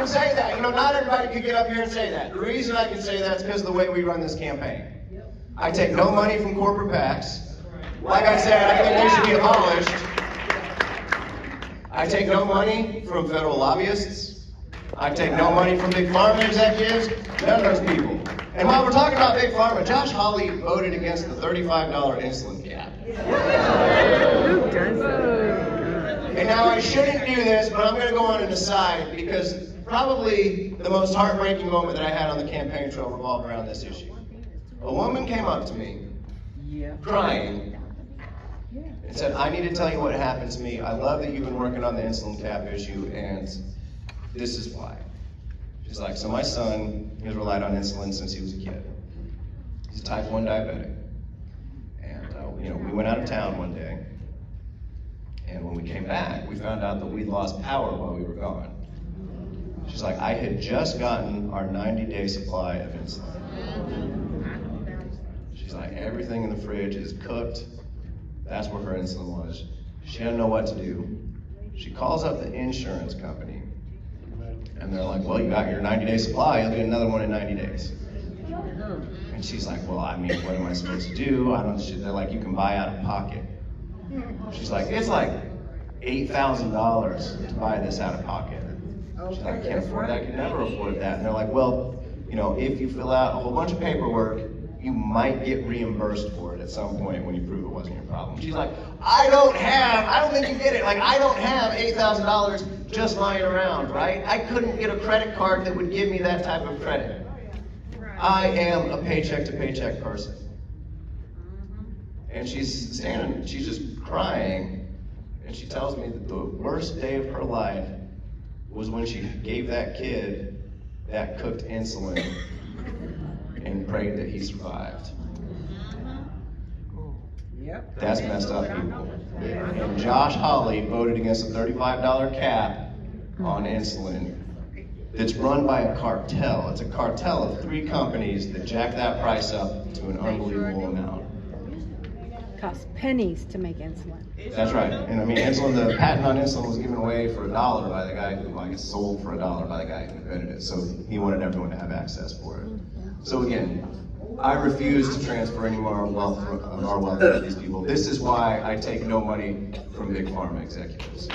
saying that. You know, not everybody can get up here and say that. The reason I can say that is because of the way we run this campaign. I take no money from corporate PACs. Like I said, I think they should be abolished. I take no money from federal lobbyists. I take no money from big pharma executives. None of those people. And while we're talking about big pharma, Josh Hawley voted against the $35 insulin cap. Who does that? And now I shouldn't do this, but I'm going to go on an aside because probably the most heartbreaking moment that I had on the campaign trail revolved around this issue. A woman came up to me, crying, and said, I need to tell you what happened to me. I love that you've been working on the insulin cap issue, and this is why. She's like, so my son has relied on insulin since he was a kid. He's a type 1 diabetic. And we went out of town one day, and when we came back, we found out that we'd lost power while we were gone. She's like, I had just gotten our 90-day supply of insulin. She's like, everything in the fridge is cooked. That's where her insulin was. She didn't know what to do. She calls up the insurance company, and they're like, well, you got your 90-day supply, you'll get another one in 90 days. And she's like, well, I mean, what am I supposed to do? They're like, you can buy out of pocket. She's like, it's like $8,000 to buy this out of pocket. She's like, I can't afford that, I can never afford that. And they're like, well, if you fill out a whole bunch of paperwork, you might get reimbursed for it at some point when you prove it wasn't your problem. She's like, I don't think you get it. Like, I don't have $8,000 just lying around, right? I couldn't get a credit card that would give me that type of credit. I am a paycheck to paycheck person. And she's standing, she's just crying, and she tells me that the worst day of her life was when she gave that kid that cooked insulin and prayed that he survived. That's messed up, people. And Josh Hawley voted against a $35 cap on insulin that's run by a cartel. It's a cartel of 3 companies that jack that price up to an unbelievable amount. Costs pennies to make insulin. That's right. And I mean, the patent on insulin was given away for $1 by the guy who, I guess, sold for $1 by the guy who invented it. So he wanted everyone to have access for it. So again, I refuse to transfer any more wealth of our wealth to these people. This is why I take no money from big pharma executives.